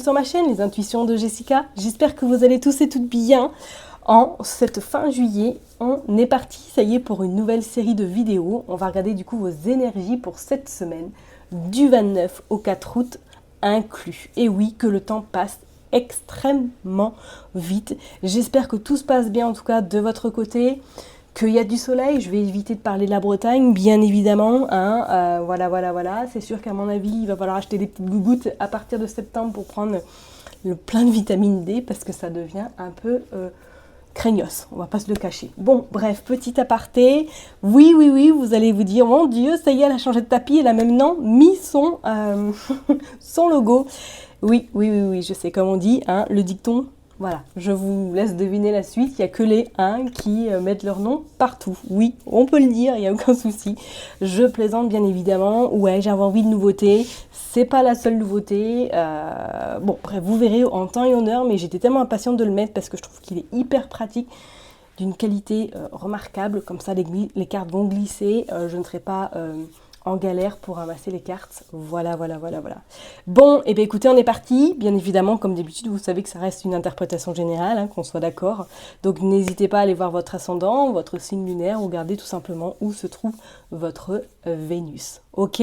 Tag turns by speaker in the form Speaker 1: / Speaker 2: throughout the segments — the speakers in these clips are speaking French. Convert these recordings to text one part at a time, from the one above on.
Speaker 1: sur ma chaîne, les intuitions de Jessica. J'espère que vous allez tous et toutes bien. En cette fin juillet, on est parti, ça y est, pour une nouvelle série de vidéos. On va regarder du coup vos énergies pour cette semaine, du 29 au 4 août inclus. Et oui, que le temps passe extrêmement vite. J'espère que tout se passe bien en tout cas de votre côté. Qu'il y a du soleil, je vais éviter de parler de la Bretagne, bien évidemment. Voilà. C'est sûr qu'à mon avis, il va falloir acheter des petites gougouttes à partir de septembre pour prendre le plein de vitamine D parce que ça devient un peu craignos, on va pas se le cacher. Bon, bref, petit aparté. Oui, vous allez vous dire, mon Dieu, ça y est, elle a changé de tapis, elle a même mis son, son logo. Oui, je sais, comme on dit, hein, le dicton. Voilà, je vous laisse deviner la suite. Il n'y a que les 1 qui mettent leur nom partout. Oui, on peut le dire, il n'y a aucun souci. Je plaisante bien évidemment. Ouais, j'avais envie de nouveautés. C'est pas la seule nouveauté. Bon, bref, vous verrez en temps et en heure, mais j'étais tellement impatiente de le mettre parce que je trouve qu'il est hyper pratique, d'une qualité remarquable. Comme ça, les cartes vont glisser. Je ne serai pas en galère pour ramasser les cartes. Voilà. Bon, et bien écoutez, on est parti. Bien évidemment, comme d'habitude, vous savez que ça reste une interprétation générale, hein, qu'on soit d'accord. Donc n'hésitez pas à aller voir votre ascendant, votre signe lunaire, ou regarder tout simplement où se trouve votre Vénus. Ok?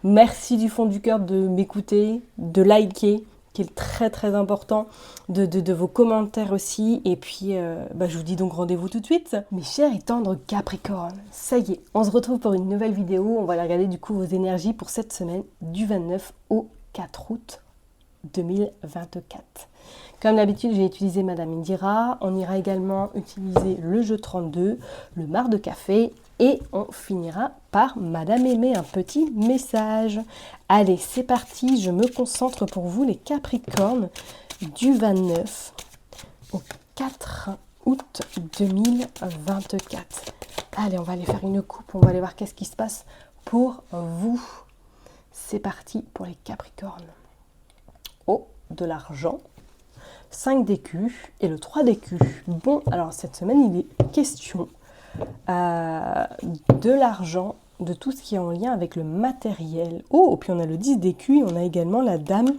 Speaker 1: Merci du fond du cœur de m'écouter, de liker, qui est très important, de vos commentaires aussi. Et puis, je vous dis donc rendez-vous tout de suite. Mes chers et tendres Capricornes, ça y est, on se retrouve pour une nouvelle vidéo. On va aller regarder du coup vos énergies pour cette semaine, du 29 au 4 août 2024. Comme d'habitude, j'ai utilisé Madame Indira. On ira également utiliser le jeu 32, le marc de café. Et on finira par Madame Aimée, un petit message. Allez, c'est parti, je me concentre pour vous les Capricornes du 29 au 4 août 2024. Allez, on va aller faire une coupe, on va aller voir qu'est-ce qui se passe pour vous. C'est parti pour les Capricornes. Oh, de l'argent, 5 d'écus et le 3 d'écus. Bon, alors cette semaine, il est question de l'argent, de tout ce qui est en lien avec le matériel. Oh, puis on a le 10 d'écus et on a également la dame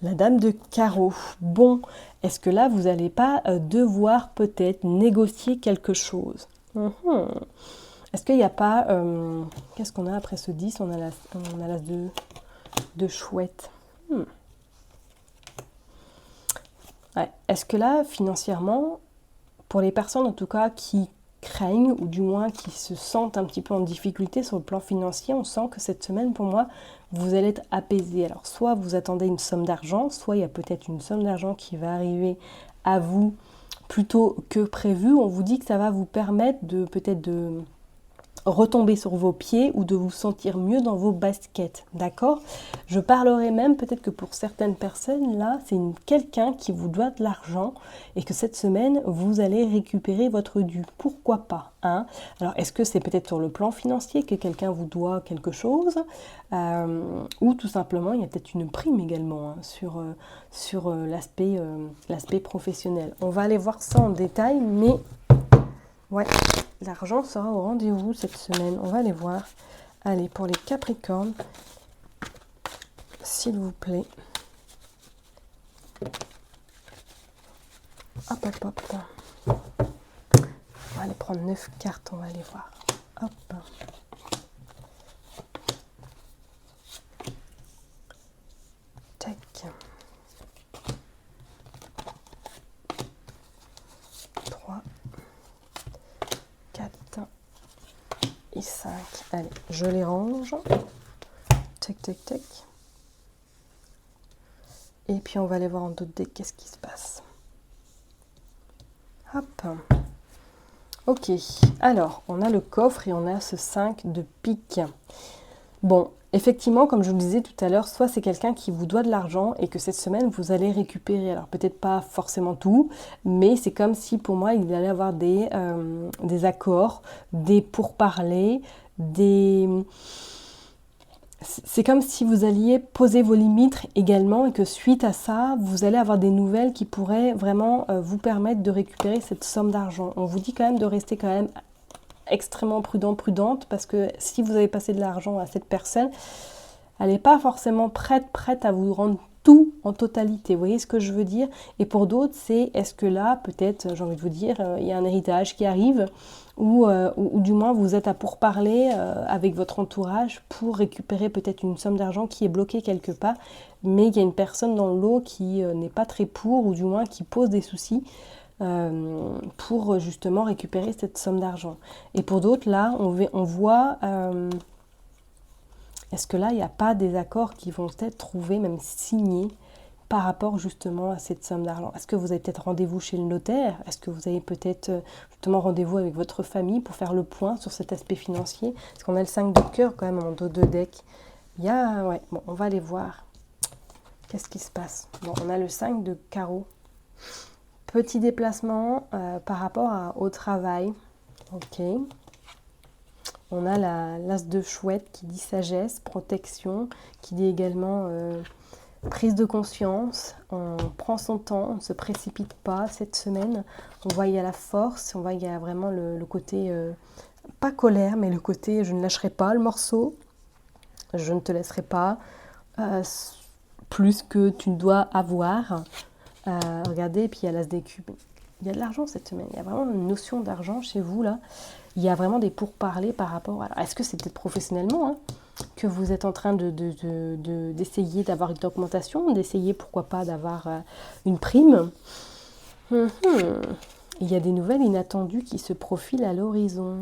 Speaker 1: de carreau. Bon, est-ce que là, vous n'allez pas devoir peut-être négocier quelque chose? Est-ce qu'il n'y a pas... qu'est-ce qu'on a après ce 10? On a l'as de chouette. Ouais. Est-ce que là, financièrement, pour les personnes en tout cas qui craignent ou du moins qui se sentent un petit peu en difficulté sur le plan financier, on sent que cette semaine, pour moi, vous allez être apaisé. Alors, soit vous attendez une somme d'argent, soit il y a peut-être une somme d'argent qui va arriver à vous plus tôt que prévu. On vous dit que ça va vous permettre de peut-être de retomber sur vos pieds ou de vous sentir mieux dans vos baskets, d'accord? Je parlerai même peut-être que pour certaines personnes, là, c'est quelqu'un qui vous doit de l'argent et que cette semaine, vous allez récupérer votre dû. Pourquoi pas, hein? Alors, est-ce que c'est peut-être sur le plan financier que quelqu'un vous doit quelque chose ou tout simplement, il y a peut-être une prime également, hein, sur l'aspect professionnel. On va aller voir ça en détail, mais ouais, l'argent sera au rendez-vous cette semaine. On va aller voir. Allez, pour les Capricornes, s'il vous plaît. Hop. On va aller prendre 9 cartes, on va aller voir. Hop. Tac. 3. 4 et 5. Allez, je les range. Tac. Et puis on va aller voir en d'autres decks qu'est-ce qui se passe. Hop. Ok, alors on a le coffre et on a ce 5 de pique. Bon, effectivement, comme je vous le disais tout à l'heure, soit c'est quelqu'un qui vous doit de l'argent et que cette semaine vous allez récupérer. Alors peut-être pas forcément tout, mais c'est comme si pour moi il allait avoir des accords, des pourparlers, c'est comme si vous alliez poser vos limites également et que suite à ça, vous allez avoir des nouvelles qui pourraient vraiment vous permettre de récupérer cette somme d'argent. On vous dit quand même de rester quand même extrêmement prudente parce que si vous avez passé de l'argent à cette personne, elle n'est pas forcément prête à vous rendre tout en totalité. Vous voyez ce que je veux dire? Et pour d'autres, c'est est-ce que là, peut-être, j'ai envie de vous dire, il y a un héritage qui arrive ou du moins vous êtes à pourparler avec votre entourage pour récupérer peut-être une somme d'argent qui est bloquée quelque part, mais il y a une personne dans le lot qui n'est pas très pour ou du moins qui pose des soucis pour justement récupérer cette somme d'argent. Et pour d'autres, là, on voit... est-ce que là, il n'y a pas des accords qui vont être trouvés, même signés, par rapport justement à cette somme d'argent? Est-ce que vous avez peut-être rendez-vous chez le notaire? Est-ce que vous avez peut-être justement rendez-vous avec votre famille pour faire le point sur cet aspect financier? Parce qu'on a le 5 de cœur quand même en dos de deck. Il y a... Ouais, bon, on va aller voir. Qu'est-ce qui se passe? Bon, on a le 5 de carreau. Petit déplacement par rapport au travail. Ok. On a l'as de chouette qui dit sagesse, protection, qui dit également prise de conscience. On prend son temps, on ne se précipite pas cette semaine. On voit il y a la force, on voit il y a vraiment le côté, pas colère, mais le côté je ne lâcherai pas le morceau, je ne te laisserai pas, plus que tu dois avoir. Regardez, et puis il y a l'as des cubes. Il y a de l'argent cette semaine, il y a vraiment une notion d'argent chez vous là. Il y a vraiment des pourparlers par rapport à... Alors, est-ce que c'est peut-être professionnellement que vous êtes en train d'essayer d'avoir une augmentation, d'essayer pourquoi pas d'avoir une prime? Il y a des nouvelles inattendues qui se profilent à l'horizon.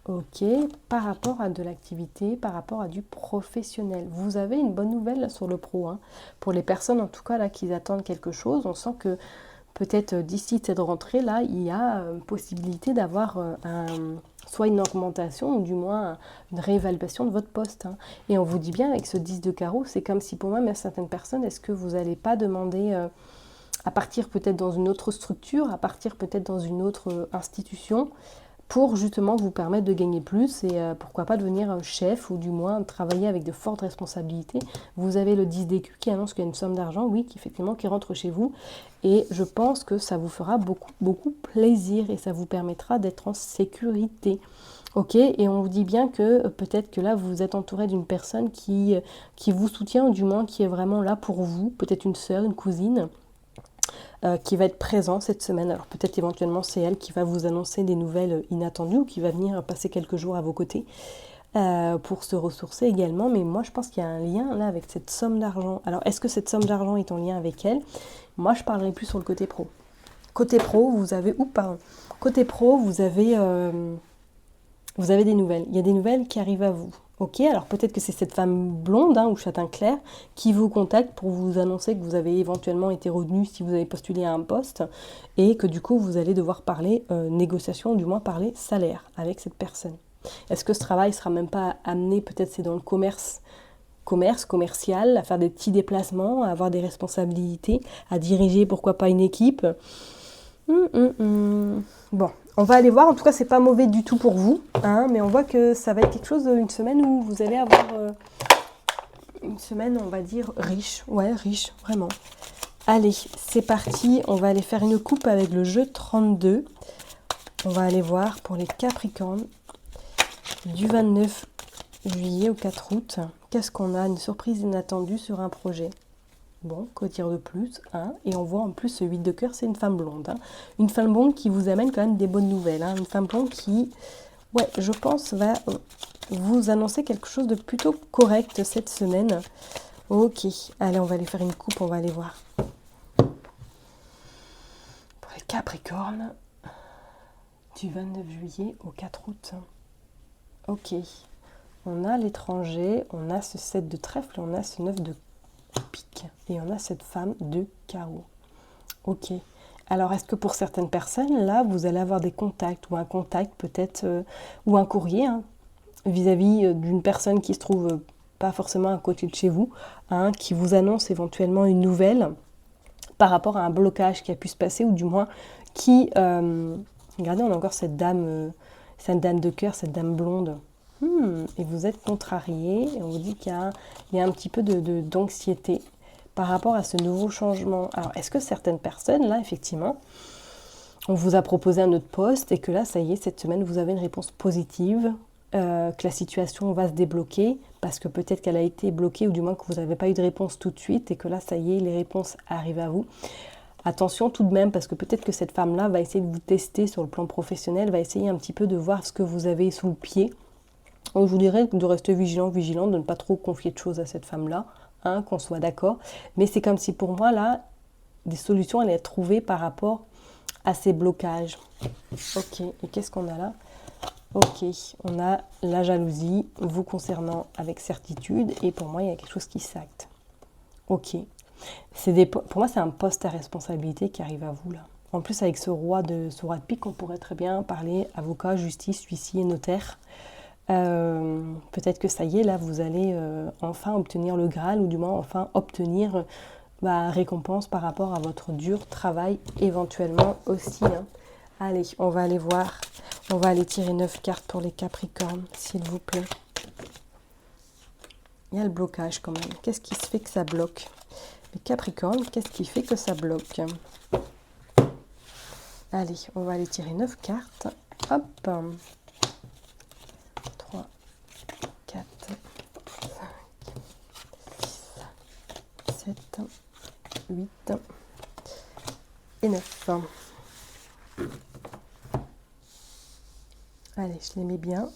Speaker 1: Ok, par rapport à de l'activité, par rapport à du professionnel. Vous avez une bonne nouvelle là, sur le pro. Pour les personnes en tout cas là qui attendent quelque chose, on sent que peut-être d'ici cette rentrée là, il y a possibilité d'avoir soit une augmentation ou du moins une réévaluation de votre poste. Et on vous dit bien avec ce 10 de carreau, c'est comme si pour moi, même certaines personnes, est-ce que vous n'allez pas demander à partir peut-être dans une autre structure, à partir peut-être dans une autre institution pour justement vous permettre de gagner plus et pourquoi pas devenir chef ou du moins travailler avec de fortes responsabilités. Vous avez le 10 d'écu qui annonce qu'il y a une somme d'argent, oui, qui rentre chez vous et je pense que ça vous fera beaucoup plaisir et ça vous permettra d'être en sécurité. Ok, et on vous dit bien que peut-être que là vous êtes entouré d'une personne qui vous soutient ou du moins qui est vraiment là pour vous, peut-être une sœur, une cousine, qui va être présent cette semaine. Alors peut-être éventuellement c'est elle qui va vous annoncer des nouvelles inattendues ou qui va venir passer quelques jours à vos côtés pour se ressourcer également. Mais moi je pense qu'il y a un lien là avec cette somme d'argent. Alors est-ce que cette somme d'argent est en lien avec elle? Moi je parlerai plus sur le côté pro. Côté pro, vous avez... Côté pro, vous avez des nouvelles. Il y a des nouvelles qui arrivent à vous. Ok, alors peut-être que c'est cette femme blonde ou châtain clair qui vous contacte pour vous annoncer que vous avez éventuellement été retenu si vous avez postulé à un poste et que du coup vous allez devoir parler négociation, ou du moins parler salaire avec cette personne. Est-ce que ce travail sera même pas amené, peut-être c'est dans le commercial, à faire des petits déplacements, à avoir des responsabilités, à diriger pourquoi pas une équipe. Bon, on va aller voir. En tout cas, c'est pas mauvais du tout pour vous, mais on voit que ça va être quelque chose, une semaine où vous allez avoir une semaine, on va dire, riche. Ouais, riche, vraiment. Allez, c'est parti. On va aller faire une coupe avec le jeu 32. On va aller voir pour les Capricornes du 29 juillet au 4 août. Qu'est-ce qu'on a? Une surprise inattendue sur un projet. Bon, quoi dire de plus, et on voit en plus ce 8 de cœur, c'est une femme blonde. Une femme blonde qui vous amène quand même des bonnes nouvelles. Une femme blonde qui, ouais, je pense, va vous annoncer quelque chose de plutôt correct cette semaine. Ok, allez, on va aller faire une coupe, on va aller voir. Pour les Capricornes, du 29 juillet au 4 août. Ok, on a l'étranger, on a ce 7 de trèfle, on a ce 9 de pique et on a cette femme de carreau. Ok, alors est-ce que pour certaines personnes là vous allez avoir des contacts ou un contact peut-être ou un courrier vis-à-vis d'une personne qui se trouve pas forcément à côté de chez vous, qui vous annonce éventuellement une nouvelle par rapport à un blocage qui a pu se passer ou du moins qui regardez, on a encore cette dame de cœur, cette dame blonde. Et vous êtes contrarié et on vous dit qu'il y a un petit peu d'anxiété par rapport à ce nouveau changement. Alors, est-ce que certaines personnes, là, effectivement, on vous a proposé un autre poste et que là, ça y est, cette semaine, vous avez une réponse positive que la situation va se débloquer, parce que peut-être qu'elle a été bloquée, ou du moins que vous n'avez pas eu de réponse tout de suite, et que là, ça y est, les réponses arrivent à vous. Attention tout de même, parce que peut-être que cette femme-là va essayer de vous tester sur le plan professionnel, va essayer un petit peu de voir ce que vous avez sous le pied. Donc je vous dirais de rester vigilant, de ne pas trop confier de choses à cette femme-là, hein, qu'on soit d'accord. Mais c'est comme si pour moi, là, des solutions allaient être trouvées par rapport à ces blocages. Ok, et qu'est-ce qu'on a là? Ok, on a la jalousie vous concernant avec certitude, et pour moi, il y a quelque chose qui s'acte. Ok. Pour moi, c'est un poste à responsabilité qui arrive à vous, là. En plus, avec ce roi de pique, on pourrait très bien parler avocat, justice, huissier, notaire. Peut-être que ça y est, là, vous allez enfin obtenir le Graal, ou du moins enfin obtenir récompense par rapport à votre dur travail, éventuellement aussi. Hein. Allez, on va aller voir. On va aller tirer 9 cartes pour les Capricornes, s'il vous plaît. Il y a le blocage quand même. Qu'est-ce qui se fait que ça bloque? Les Capricornes, qu'est-ce qui fait que ça bloque? Allez, on va aller tirer 9 cartes. Hop. 3, 4, 5, 6, 7, 8 et 9. Allez, je les mets bien.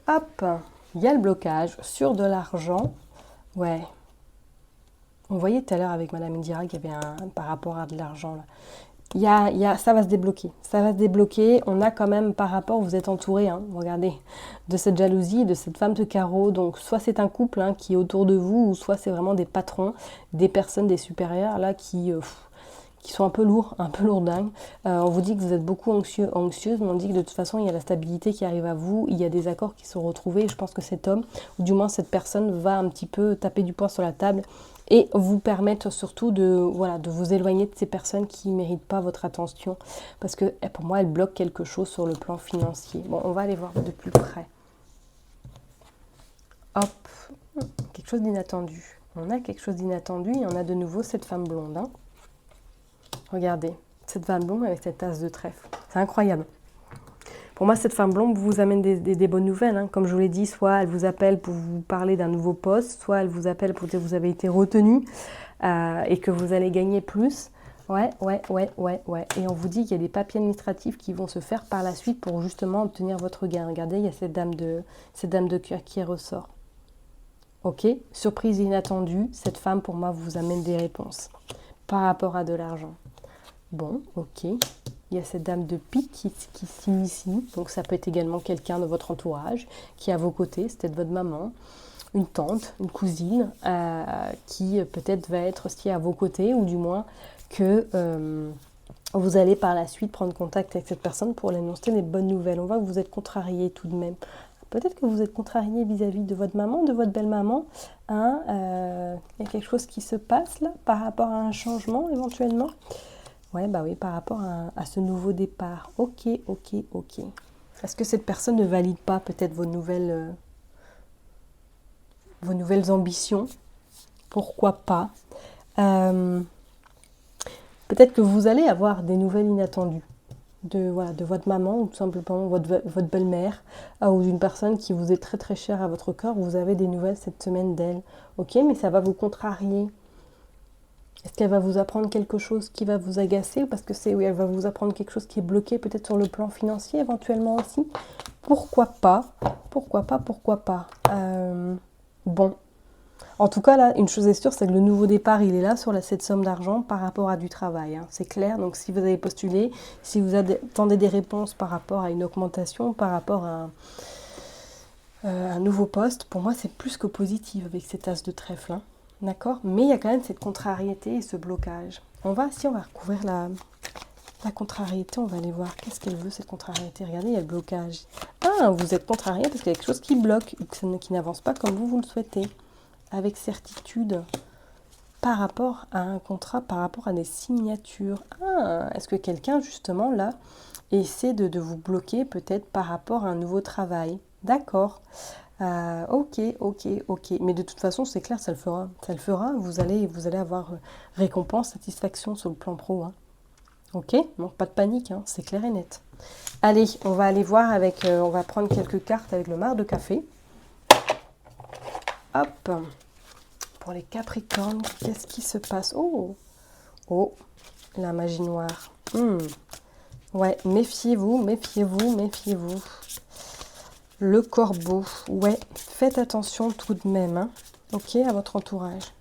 Speaker 1: Hop, il y a le blocage sur de l'argent. Ouais. On voyait tout à l'heure avec Madame Indira qu'il y avait par rapport à de l'argent là. Ça va se débloquer. Ça va se débloquer. On a quand même par rapport, vous êtes entouré, hein, regardez, de cette jalousie, de cette femme de carreau. Donc soit c'est un couple hein, qui est autour de vous, ou soit c'est vraiment des patrons, des personnes, des supérieurs là qui sont un peu lourdingues. On vous dit que vous êtes beaucoup anxieuse, mais on dit que de toute façon, il y a la stabilité qui arrive à vous, il y a des accords qui sont retrouvés, et je pense que cet homme, ou du moins cette personne, va un petit peu taper du poing sur la table et vous permettre surtout de vous éloigner de ces personnes qui ne méritent pas votre attention, parce que pour moi, elle bloque quelque chose sur le plan financier. Bon, on va aller voir de plus près. Hop, quelque chose d'inattendu. On a quelque chose d'inattendu, et on a de nouveau cette femme blonde, hein. Regardez, cette femme blonde avec cette tasse de trèfle. C'est incroyable. Pour moi, cette femme blonde vous amène des bonnes nouvelles. Hein. Comme je vous l'ai dit, soit elle vous appelle pour vous parler d'un nouveau poste, soit elle vous appelle pour dire que vous avez été retenu et que vous allez gagner plus. Ouais. Et on vous dit qu'il y a des papiers administratifs qui vont se faire par la suite pour justement obtenir votre gain. Regardez, il y a cette dame de cœur qui ressort. Ok, surprise inattendue, cette femme pour moi vous amène des réponses par rapport à de l'argent. Bon, ok. Il y a cette dame de pique qui s'initie. Donc ça peut être également quelqu'un de votre entourage qui est à vos côtés. C'est peut-être votre maman, une tante, une cousine qui peut-être va être aussi à vos côtés, ou du moins que vous allez par la suite prendre contact avec cette personne pour lui annoncer des bonnes nouvelles. On voit que vous êtes contrarié tout de même. Peut-être que vous êtes contrarié vis-à-vis de votre maman, de votre belle-maman. Hein, il y a quelque chose qui se passe là par rapport à un changement éventuellement. Ouais, bah oui, par rapport à ce nouveau départ. Ok. Est-ce que cette personne ne valide pas peut-être vos nouvelles ambitions? Pourquoi pas? Peut-être que vous allez avoir des nouvelles inattendues de votre maman, ou tout simplement votre belle-mère, ou d'une personne qui vous est très très chère à votre cœur. Vous avez des nouvelles cette semaine d'elle. Ok, mais ça va vous contrarier. Est-ce qu'elle va vous apprendre quelque chose qui va vous agacer, ou parce que elle va vous apprendre quelque chose qui est bloqué peut-être sur le plan financier éventuellement aussi? Pourquoi pas? Bon. En tout cas, là, une chose est sûre, c'est que le nouveau départ, il est là sur cette somme d'argent par rapport à du travail. Hein. C'est clair, donc si vous avez postulé, si vous attendez des réponses par rapport à une augmentation, par rapport à un nouveau poste, pour moi, c'est plus que positif avec cette as de trèfle. Hein. D'accord? Mais il y a quand même cette contrariété et ce blocage. On va recouvrir la contrariété, on va aller voir qu'est-ce qu'elle veut, cette contrariété. Regardez, il y a le blocage. Ah, vous êtes contrarié parce qu'il y a quelque chose qui bloque, qui n'avance pas comme vous le souhaitez. Avec certitude, par rapport à un contrat, par rapport à des signatures. Ah, est-ce que quelqu'un, justement, là, essaie de vous bloquer peut-être par rapport à un nouveau travail? D'accord. Ok, ok, ok. Mais de toute façon, c'est clair, ça le fera. Ça le fera. Vous allez avoir récompense, satisfaction sur le plan pro. Hein. Ok? Donc pas de panique, hein, c'est clair et net. Allez, on va aller voir avec... on va prendre quelques cartes avec le marc de café. Hop. Pour les Capricornes, qu'est-ce qui se passe? Oh! Oh! La magie noire. Ouais, méfiez-vous, méfiez-vous, méfiez-vous. Le corbeau. Ouais, faites attention tout de même. Hein. Ok, à votre entourage.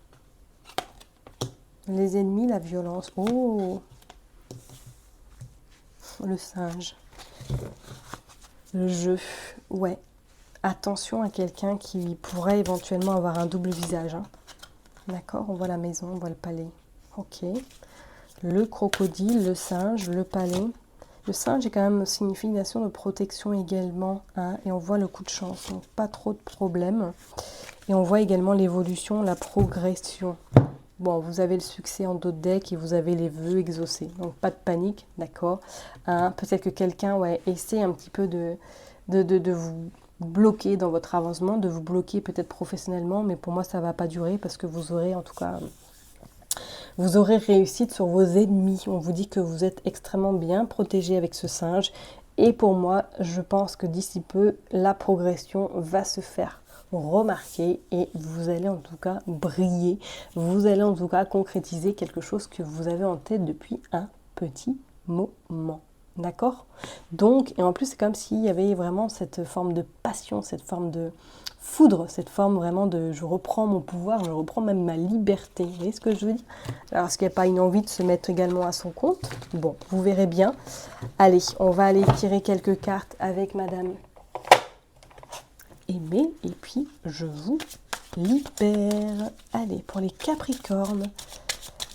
Speaker 1: Les ennemis, la violence. Oh! Le singe. Le jeu. Ouais. Attention à quelqu'un qui pourrait éventuellement avoir un double visage. Hein. D'accord, on voit la maison, on voit le palais. Ok. Le crocodile, le singe, le palais. Le singe est quand même une signification de protection également. Hein, et on voit le coup de chance, donc pas trop de problèmes. Et on voit également l'évolution, la progression. Bon, vous avez le succès en d'autres decks et vous avez les vœux exaucés. Donc pas de panique, d'accord. Hein, peut-être que quelqu'un essaie un petit peu de vous bloquer dans votre avancement, de vous bloquer peut-être professionnellement, mais pour moi ça ne va pas durer parce que vous aurez en tout cas... Vous aurez réussite sur vos ennemis. On vous dit que vous êtes extrêmement bien protégé avec ce singe. Et pour moi, je pense que d'ici peu, la progression va se faire remarquer et vous allez en tout cas briller. Vous allez en tout cas concrétiser quelque chose que vous avez en tête depuis un petit moment. D'accord? Donc, et en plus, c'est comme s'il y avait vraiment cette forme de passion, cette forme de foudre, cette forme vraiment de je reprends mon pouvoir, je reprends même ma liberté. Vous voyez ce que je veux dire? Alors, est-ce qu'il n'y a pas une envie de se mettre également à son compte? Bon, vous verrez bien. Allez, on va aller tirer quelques cartes avec Madame Aimée et puis je vous libère. Allez, pour les Capricornes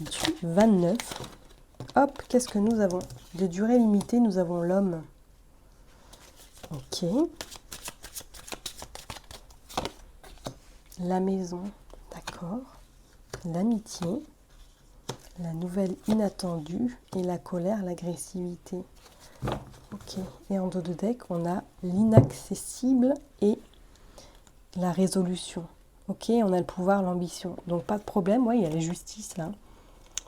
Speaker 1: du 29. Hop, qu'est-ce que nous avons? De durée limitée, nous avons l'homme. Ok. La maison, d'accord. L'amitié, la nouvelle inattendue et la colère, l'agressivité. Ok. Et en dos de deck, on a l'inaccessible et la résolution. Ok, on a le pouvoir, l'ambition. Donc pas de problème, ouais, il y a la justice là.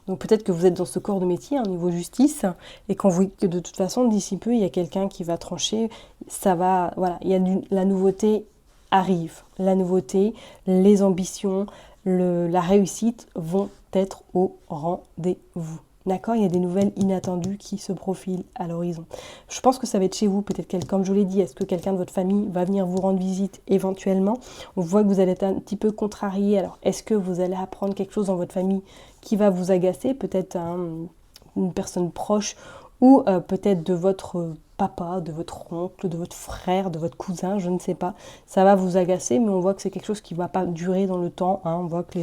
Speaker 1: Donc peut-être que vous êtes dans ce corps de métier, au niveau justice, et qu'on vous que de toute façon, d'ici peu, il y a quelqu'un qui va trancher. Ça va, voilà, il y a la nouveauté arrive. La nouveauté, les ambitions, la réussite vont être au rendez-vous. D'accord? Il y a des nouvelles inattendues qui se profilent à l'horizon. Je pense que ça va être chez vous, peut-être comme je l'ai dit, est-ce que quelqu'un de votre famille va venir vous rendre visite éventuellement? On voit que vous allez être un petit peu contrarié. Alors, est-ce que vous allez apprendre quelque chose dans votre famille qui va vous agacer? Peut-être une personne proche ou peut-être de votre papa, de votre oncle, de votre frère, de votre cousin, je ne sais pas. Ça va vous agacer, mais on voit que c'est quelque chose qui ne va pas durer dans le temps. Hein. On voit que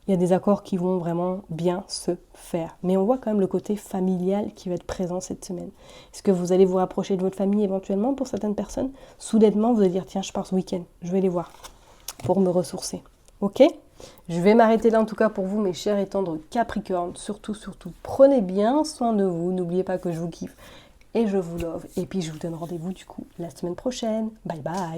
Speaker 1: il y a des accords qui vont vraiment bien se faire. Mais on voit quand même le côté familial qui va être présent cette semaine. Est-ce que vous allez vous rapprocher de votre famille éventuellement pour certaines personnes? Soudainement, vous allez dire, tiens, je pars ce week-end, je vais les voir pour me ressourcer. Ok? Je vais m'arrêter là en tout cas pour vous, mes chers et tendres Capricornes. Surtout, prenez bien soin de vous. N'oubliez pas que je vous kiffe et je vous love. Et puis, je vous donne rendez-vous du coup la semaine prochaine. Bye bye!